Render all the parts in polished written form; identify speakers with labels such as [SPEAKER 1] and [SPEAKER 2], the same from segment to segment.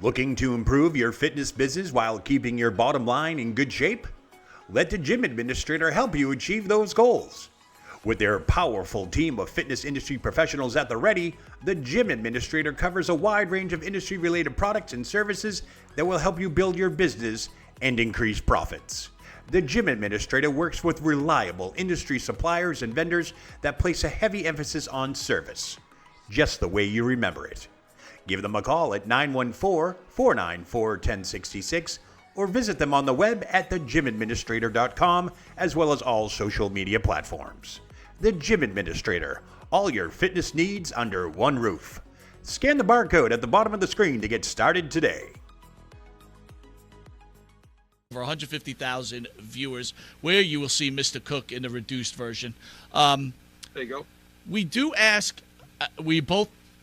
[SPEAKER 1] Looking to improve your fitness business while keeping your bottom line in good shape? Let the Gym Administrator help you achieve those goals. With their powerful team of fitness industry professionals at the ready, the Gym Administrator covers a wide range of industry-related products and services that will help you build your business and increase profits. The Gym Administrator works with reliable industry suppliers and vendors that place a heavy emphasis on service, just the way you remember it. Give them a call at 914-494-1066 or visit them on the web at thegymadministrator.com as well as all social media platforms. The Gym Administrator, all your fitness needs under one roof. Scan the barcode at the bottom of the screen to get started today.
[SPEAKER 2] Over 150,000 viewers, where you will see Mr. Cook in the reduced version. There
[SPEAKER 3] you go.
[SPEAKER 2] We do ask,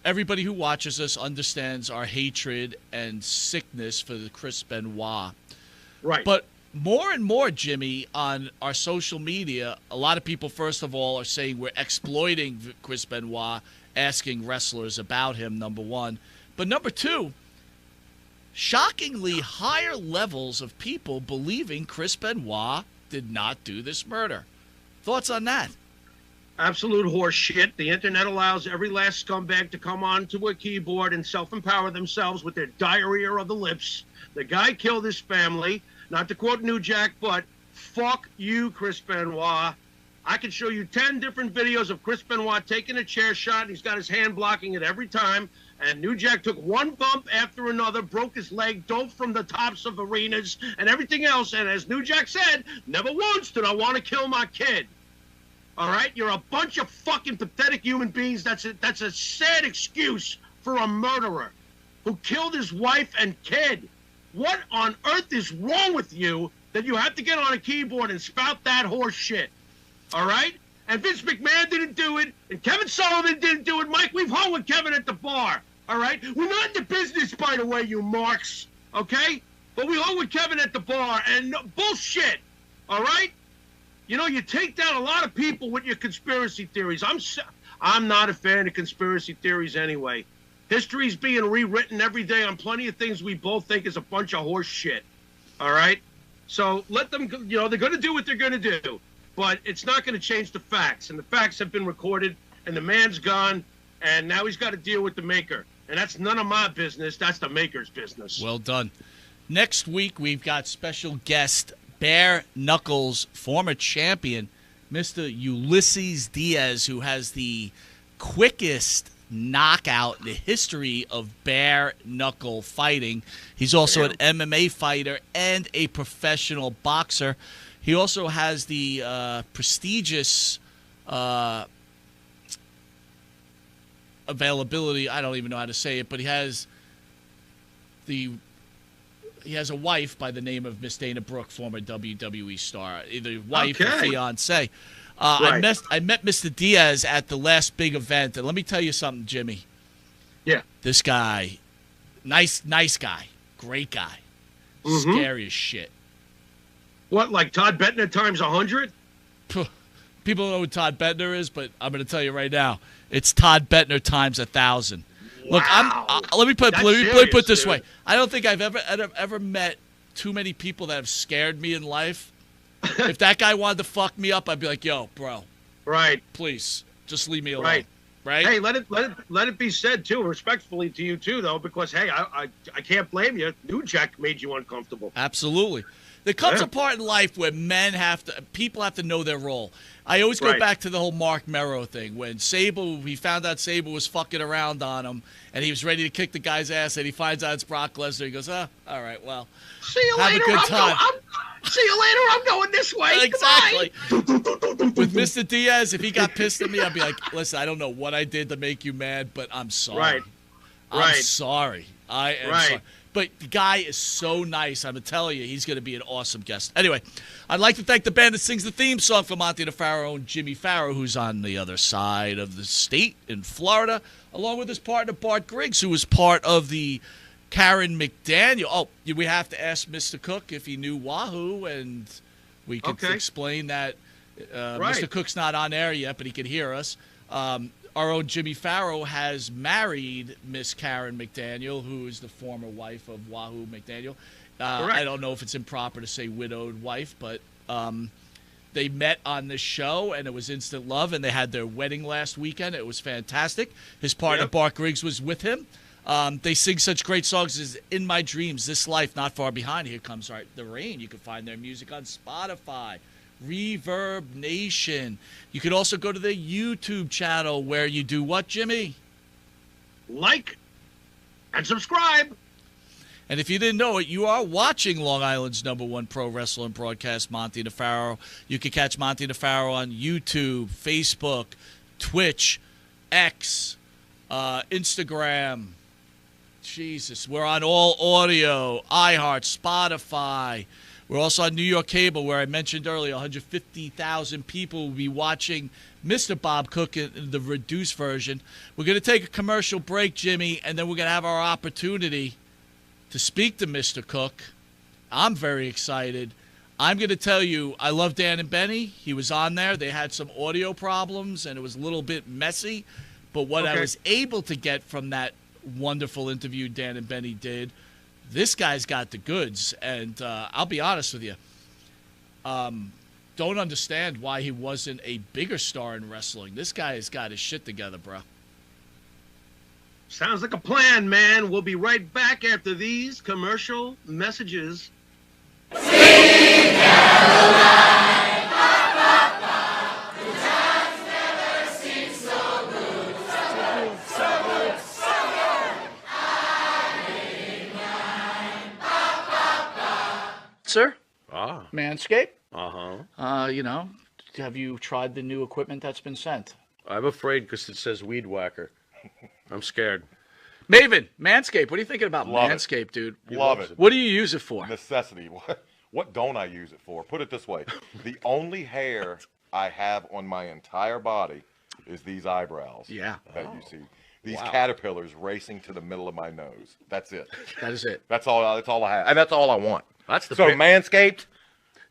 [SPEAKER 2] everybody who watches us understands our hatred and sickness for the Chris Benoit.
[SPEAKER 3] Right.
[SPEAKER 2] But more and more, Jimmy, on our social media, a lot of people, first of all, are saying we're exploiting Chris Benoit, asking wrestlers about him, number one. But number two, shockingly higher levels of people believing Chris Benoit did not do this murder. Thoughts on that?
[SPEAKER 3] Absolute horse shit. The internet allows every last scumbag to come onto a keyboard and self-empower themselves with their diarrhea of the lips. The guy killed his family. Not to quote New Jack, but fuck you, Chris Benoit. I can show you 10 different videos of Chris Benoit taking a chair shot, and he's got his hand blocking it every time. And New Jack took one bump after another, broke his leg, dove from the tops of arenas, and everything else. And as New Jack said, never once did I want to kill my kid. All right? You're a bunch of fucking pathetic human beings. That's a sad excuse for a murderer who killed his wife and kid. What on earth is wrong with you that you have to get on a keyboard and spout that horse shit? All right? And Vince McMahon didn't do it, and Kevin Sullivan didn't do it. Mike, we've hung with Kevin at the bar. All right? We're not in the business, by the way, you marks. Okay? But we hung with Kevin at the bar, and bullshit. All right? You know, you take down a lot of people with your conspiracy theories. I'm not a fan of conspiracy theories anyway. History's being rewritten every day on plenty of things we both think is a bunch of horse shit. All right? So let them, you know, they're going to do what they're going to do. But it's not going to change the facts. And the facts have been recorded, and the man's gone, and now he's got to deal with the maker. And that's none of my business. That's the maker's business.
[SPEAKER 2] Well done. Next week, we've got special guest Bare Knuckles former champion, Mr. Ulysses Diaz, who has the quickest knockout in the history of bare knuckle fighting. He's also an MMA fighter and a professional boxer. He also has the prestigious availability. I don't even know how to say it, but he has a wife by the name of Miss Dana Brooke, former WWE star, either wife or fiance. Right. I met Mr. Diaz at the last big event, and let me tell you something, Jimmy.
[SPEAKER 3] Yeah.
[SPEAKER 2] This guy, nice guy, great guy, scary as shit.
[SPEAKER 3] What, like Todd Bettner times 100?
[SPEAKER 2] People don't know who Todd Bettner is, but I'm going to tell you right now, it's Todd Bettner times 1,000.
[SPEAKER 3] Wow.
[SPEAKER 2] Look, let me put it this way. I don't think I've ever met too many people that have scared me in life. If that guy wanted to fuck me up, I'd be like, "Yo, bro,
[SPEAKER 3] right?
[SPEAKER 2] Please, just leave me alone." Right?
[SPEAKER 3] Hey, let it be said too, respectfully to you too, though, because hey, I can't blame you. New Jack made you uncomfortable.
[SPEAKER 2] Absolutely. There comes a part in life where people have to know their role. I always go back to the whole Mark Merrow thing. When he found out Sable was fucking around on him, and he was ready to kick the guy's ass, and he finds out it's Brock Lesnar. He goes, all right, well,
[SPEAKER 3] see you
[SPEAKER 2] have
[SPEAKER 3] later.
[SPEAKER 2] a good time.
[SPEAKER 3] See you later. I'm going this way.
[SPEAKER 2] Exactly. With Mr. Diaz, if he got pissed at me, I'd be like, listen, I don't know what I did to make you mad, but I'm sorry.
[SPEAKER 3] Right.
[SPEAKER 2] I'm sorry. I am sorry. But the guy is so nice. I'm telling you, he's going to be an awesome guest. Anyway, I'd like to thank the band that sings the theme song for Monty the Pharaoh and Jimmy Farrow, who's on the other side of the state in Florida, along with his partner Bart Griggs, who was part of the Karen McDaniel. Oh, we have to ask Mr. Cook if he knew Wahoo, and we could explain that Mr. Cook's not on air yet, but he can hear us. our own Jimmy Farrow has married Miss Karen McDaniel, who is the former wife of Wahoo McDaniel. I don't know if it's improper to say widowed wife, but they met on this show, and it was instant love, and they had their wedding last weekend. It was fantastic. His partner, Bart Griggs, was with him. They sing such great songs as In My Dreams, This Life, Not Far Behind, Here Comes the Rain. You can find their music on Spotify, Reverb Nation. You could also go to their YouTube channel where you do what, Jimmy?
[SPEAKER 3] Like and subscribe.
[SPEAKER 2] And if you didn't know it, you are watching Long Island's #1 pro wrestling broadcast, Monty DeFaro. You can catch Monty DeFaro on YouTube, Facebook, Twitch, X, Instagram. Jesus, we're on all audio, iHeart, Spotify. We're also on New York Cable, where I mentioned earlier, 150,000 people will be watching Mr. Bob Cook in the reduced version. We're going to take a commercial break, Jimmy, and then we're going to have our opportunity to speak to Mr. Cook. I'm very excited. I'm going to tell you, I love Dan and Benny. He was on there. They had some audio problems, and it was a little bit messy. But what I was able to get from that wonderful interview Dan and Benny did, this guy's got the goods. And I'll be honest with you, don't understand why he wasn't a bigger star in wrestling. This guy has got his shit together, bro.
[SPEAKER 3] Sounds like a plan, man. We'll be right back after these commercial messages.
[SPEAKER 2] Sir?
[SPEAKER 4] Ah.
[SPEAKER 2] Manscaped?
[SPEAKER 4] Uh-huh.
[SPEAKER 2] Have you tried the new equipment that's been sent?
[SPEAKER 4] I'm afraid because it says weed whacker. I'm scared.
[SPEAKER 2] Maven, Manscaped. What are you thinking about
[SPEAKER 5] Love it.
[SPEAKER 2] Manscaped, dude?
[SPEAKER 5] Love it.
[SPEAKER 2] What do you use it for?
[SPEAKER 5] Necessity. What don't I use it for? Put it this way. The only hair I have on my entire body is these eyebrows.
[SPEAKER 2] Yeah.
[SPEAKER 5] That you see. These caterpillars racing to the middle of my nose. That's it.
[SPEAKER 2] That is it.
[SPEAKER 5] That's all I have. And that's all I want.
[SPEAKER 4] That's the
[SPEAKER 5] So Manscaped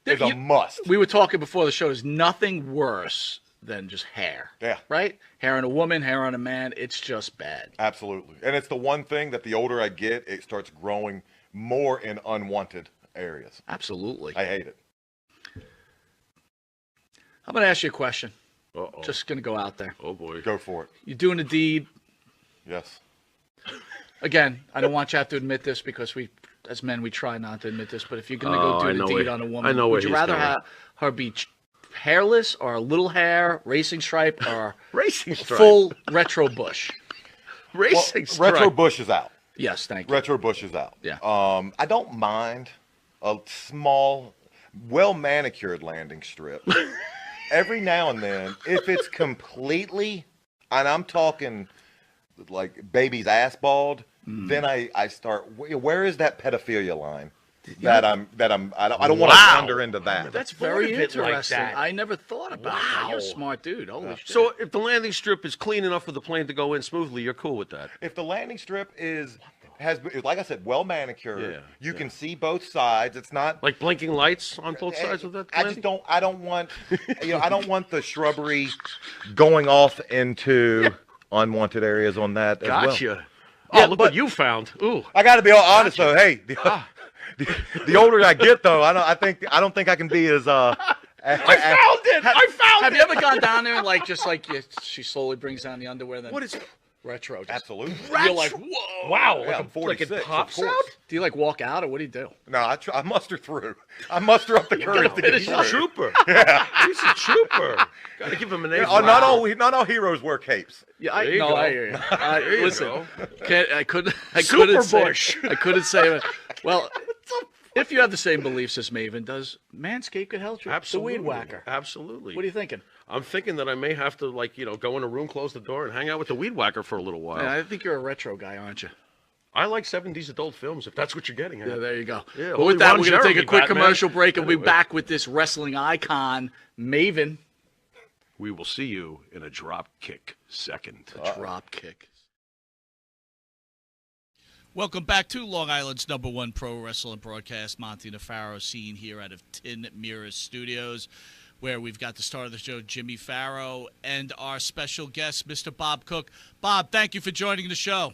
[SPEAKER 5] is a
[SPEAKER 2] You-
[SPEAKER 5] must.
[SPEAKER 2] We were talking before the show. There's nothing worse than just hair.
[SPEAKER 5] Yeah.
[SPEAKER 2] Right? Hair on a woman, hair on a man. It's just bad.
[SPEAKER 5] Absolutely. And it's the one thing that the older I get, it starts growing more in unwanted areas.
[SPEAKER 2] Absolutely.
[SPEAKER 5] I hate it.
[SPEAKER 2] I'm going to ask you a question.
[SPEAKER 4] Uh-oh.
[SPEAKER 2] Just going to go out there.
[SPEAKER 4] Oh, boy.
[SPEAKER 5] Go for it.
[SPEAKER 2] You're doing a deed.
[SPEAKER 5] Yes.
[SPEAKER 2] Again, I don't want you to have to admit this because we, as men, we try not to admit this. But if you're going to go do the deed on a woman,
[SPEAKER 4] I know where
[SPEAKER 2] would you
[SPEAKER 4] he's
[SPEAKER 2] rather
[SPEAKER 4] going.
[SPEAKER 2] have her be hairless or a little hair, racing stripe, or
[SPEAKER 4] Racing stripe.
[SPEAKER 2] full retro bush?
[SPEAKER 4] Racing stripe.
[SPEAKER 5] Retro Bush is out.
[SPEAKER 2] Yes, thank you.
[SPEAKER 5] Retro Bush is out.
[SPEAKER 2] Yeah.
[SPEAKER 5] I don't mind a small, well-manicured landing strip. Every now and then, if it's completely, and I'm talking like baby's ass bald, then I start. Where is that pedophilia line? I don't want to wander into that.
[SPEAKER 2] That's
[SPEAKER 4] Thought
[SPEAKER 2] very
[SPEAKER 4] of it like
[SPEAKER 2] interesting.
[SPEAKER 4] that.
[SPEAKER 2] I never thought about that. You're a
[SPEAKER 4] Wow.
[SPEAKER 2] smart dude. Holy shit.
[SPEAKER 4] So if the landing strip is clean enough for the plane to go in smoothly, you're cool with that?
[SPEAKER 5] If the landing strip has, like I said, well manicured,
[SPEAKER 4] Yeah,
[SPEAKER 5] you can see both sides. It's not
[SPEAKER 4] Like blinking lights on both sides of that
[SPEAKER 5] I
[SPEAKER 4] landing?
[SPEAKER 5] just don't. I don't want. I don't want the shrubbery going off into unwanted areas on that as well.
[SPEAKER 4] Gotcha. Oh,
[SPEAKER 5] Yeah,
[SPEAKER 4] look
[SPEAKER 5] but-
[SPEAKER 4] what you found. Ooh.
[SPEAKER 5] I got to be all honest though. Hey, the older I get though, I don't think I can be as
[SPEAKER 4] I found
[SPEAKER 2] have you ever gone down there and she slowly brings down the underwear? Then
[SPEAKER 4] What is
[SPEAKER 2] retro? Just,
[SPEAKER 5] Absolutely.
[SPEAKER 2] you're like, whoa!
[SPEAKER 4] Wow,
[SPEAKER 5] Yeah, I'm
[SPEAKER 4] like
[SPEAKER 5] 46,
[SPEAKER 4] it
[SPEAKER 5] of
[SPEAKER 4] pops
[SPEAKER 5] course.
[SPEAKER 4] out?
[SPEAKER 2] Do you like walk out or what do you do?
[SPEAKER 5] No, I muster through. I muster up the courage to get
[SPEAKER 4] He's a
[SPEAKER 5] through.
[SPEAKER 4] trooper. He's a trooper. Got to give him an A.
[SPEAKER 5] Oh, not all heroes wear capes.
[SPEAKER 2] Yeah,
[SPEAKER 4] There you go.
[SPEAKER 2] I hear you.
[SPEAKER 4] There you
[SPEAKER 2] Listen,
[SPEAKER 4] go.
[SPEAKER 2] I couldn't
[SPEAKER 4] Super
[SPEAKER 2] say.
[SPEAKER 4] Bush.
[SPEAKER 2] I couldn't say. Well, if you have the same beliefs as Maven, does Manscaped could help you?
[SPEAKER 4] Absolutely.
[SPEAKER 2] The weed whacker.
[SPEAKER 4] Absolutely.
[SPEAKER 2] What are you thinking?
[SPEAKER 4] I'm thinking that I may have to, go in a room, close the door, and hang out with the weed whacker for a little while.
[SPEAKER 2] Man, I think you're a retro guy, aren't you?
[SPEAKER 4] I like 70s adult films, if that's what you're getting at.
[SPEAKER 2] Yeah, there you go.
[SPEAKER 4] Yeah,
[SPEAKER 2] But
[SPEAKER 4] only
[SPEAKER 2] with that,
[SPEAKER 4] Ron
[SPEAKER 2] we're going to take a
[SPEAKER 4] Jeremy,
[SPEAKER 2] quick
[SPEAKER 4] Batman.
[SPEAKER 2] commercial break, and we'll be
[SPEAKER 4] Anyway.
[SPEAKER 2] back with this wrestling icon, Maven.
[SPEAKER 4] We will see you in a drop kick second.
[SPEAKER 2] Drop kick. Welcome back to Long Island's #1 pro wrestling broadcast. Monty DeFaro, seen here out of Tin Mirror Studios. where we've got the star of the show, Jimmy Farrow, and our special guest, Mr. Bob Cook. Bob, thank you for joining the show.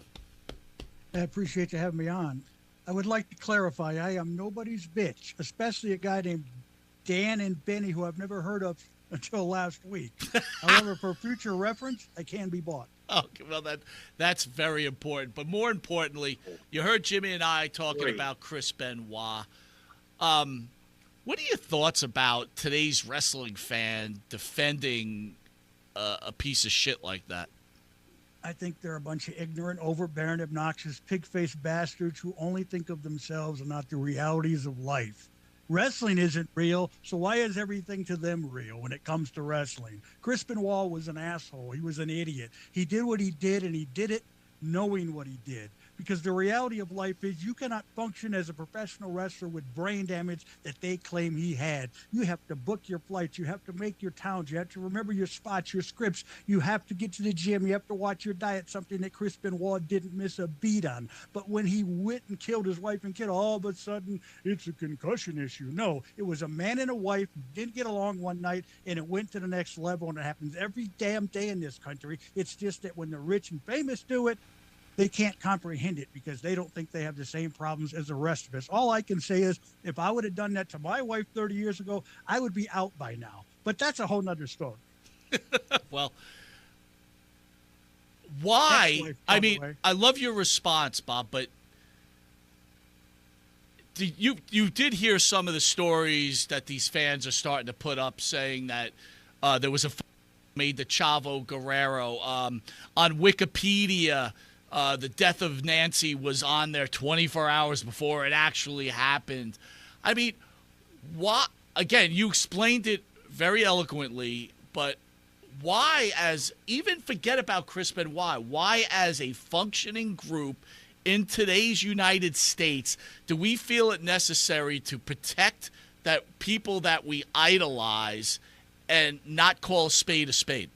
[SPEAKER 6] I appreciate you having me on. I would like to clarify, I am nobody's bitch, especially a guy named Dan and Benny, who I've never heard of until last week. However, for future reference, I can be bought.
[SPEAKER 2] Okay, well, that's very important. But more importantly, you heard Jimmy and I talking about Chris Benoit. What are your thoughts about today's wrestling fan defending a piece of shit like that?
[SPEAKER 6] I think they're a bunch of ignorant, overbearing, obnoxious, pig-faced bastards who only think of themselves and not the realities of life. Wrestling isn't real, so why is everything to them real when it comes to wrestling? Chris Benoit was an asshole. He was an idiot. He did what he did, and he did it knowing what he did. Because the reality of life is you cannot function as a professional wrestler with brain damage that they claim he had. You have to book your flights. You have to make your towns. You have to remember your spots, your scripts. You have to get to the gym. You have to watch your diet, something that Chris Benoit didn't miss a beat on. But when he went and killed his wife and kid, all of a sudden, it's a concussion issue. No, it was a man and a wife who didn't get along one night, and it went to the next level, and it happens every damn day in this country. It's just that when the rich and famous do it, they can't comprehend it because they don't think they have the same problems as the rest of us. All I can say is if I would have done that to my wife 30 years ago, I would be out by now. But that's a whole nother story.
[SPEAKER 2] Well, why? I mean, I love your response, Bob, but you did hear some of the stories that these fans are starting to put up saying that there was a made the Chavo Guerrero on Wikipedia. The death of Nancy was on there 24 hours before it actually happened. I mean, why? Again, you explained it very eloquently, but why, even forget about Chris Benoit, why as a functioning group in today's United States do we feel it necessary to protect that people that we idolize and not call a spade a spade?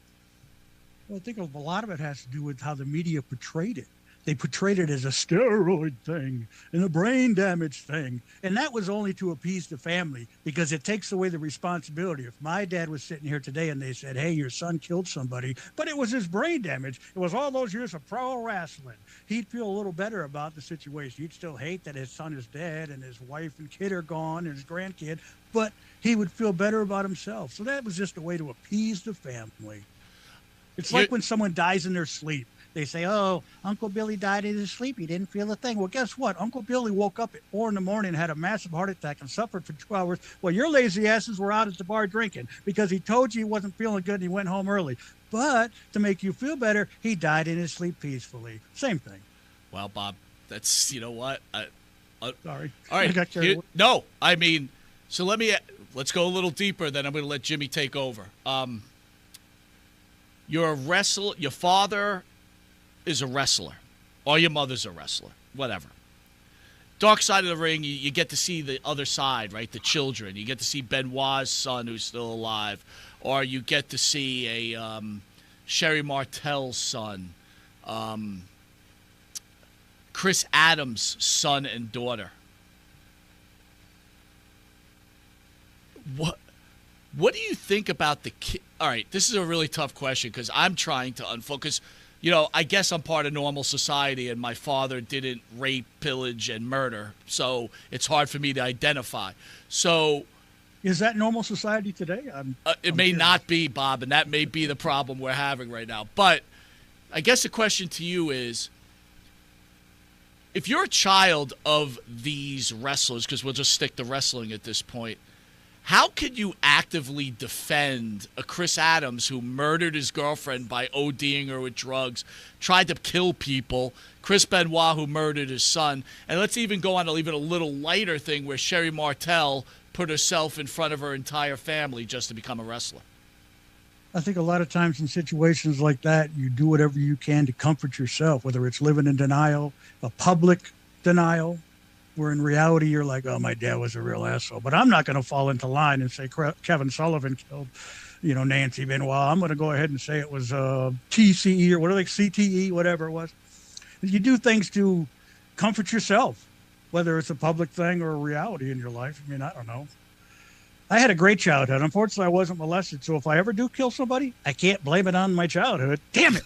[SPEAKER 6] Well, I think a lot of it has to do with how the media portrayed it. They portrayed it as a steroid thing and a brain damage thing. And that was only to appease the family because it takes away the responsibility. If my dad was sitting here today and they said, hey, your son killed somebody, but it was his brain damage, it was all those years of pro wrestling, he'd feel a little better about the situation. He'd still hate that his son is dead and his wife and kid are gone and his grandkid, but he would feel better about himself. So that was just a way to appease the family. It's like when someone dies in their sleep. They say, oh, Uncle Billy died in his sleep. He didn't feel a thing. Well, guess what? Uncle Billy woke up at 4 a.m, had a massive heart attack, and suffered for 2 hours. Well, your lazy asses were out at the bar drinking because he told you he wasn't feeling good and he went home early. But to make you feel better, he died in his sleep peacefully. Same thing.
[SPEAKER 2] Well, Bob, that's, you know what?
[SPEAKER 6] Sorry.
[SPEAKER 2] All right. No, I mean, so let's go a little deeper, then I'm going to let Jimmy take over. You're a wrestler. Your father is a wrestler, or your mother's a wrestler, whatever. Dark side of the ring, you get to see the other side, right? The children. You get to see Benoit's son, who's still alive, or you get to see a Sherry Martel's son, Chris Adams' son and daughter. What do you think about the kid? All right, this is a really tough question because I'm trying to unfocus. You know, I guess I'm part of normal society, and my father didn't rape, pillage, and murder, so it's hard for me to identify. So,
[SPEAKER 6] is that normal society today?
[SPEAKER 2] It may not be, Bob, and that may be the problem we're having right now. But I guess the question to you is, if you're a child of these wrestlers, because we'll just stick to wrestling at this point, how could you actively defend a Chris Adams who murdered his girlfriend by ODing her with drugs, tried to kill people, Chris Benoit who murdered his son, and let's even go on to even a little lighter thing where Sherry Martel put herself in front of her entire family just to become a wrestler?
[SPEAKER 6] I think a lot of times in situations like that, you do whatever you can to comfort yourself, whether it's living in denial, a public denial, where in reality you're like, oh, my dad was a real asshole. But I'm not going to fall into line and say Kevin Sullivan killed, Nancy Benoit. I'm going to go ahead and say it was TCE or whatever, like CTE, whatever it was. You do things to comfort yourself, whether it's a public thing or a reality in your life. I mean, I don't know. I had a great childhood. Unfortunately, I wasn't molested. So if I ever do kill somebody, I can't blame it on my childhood. Damn it.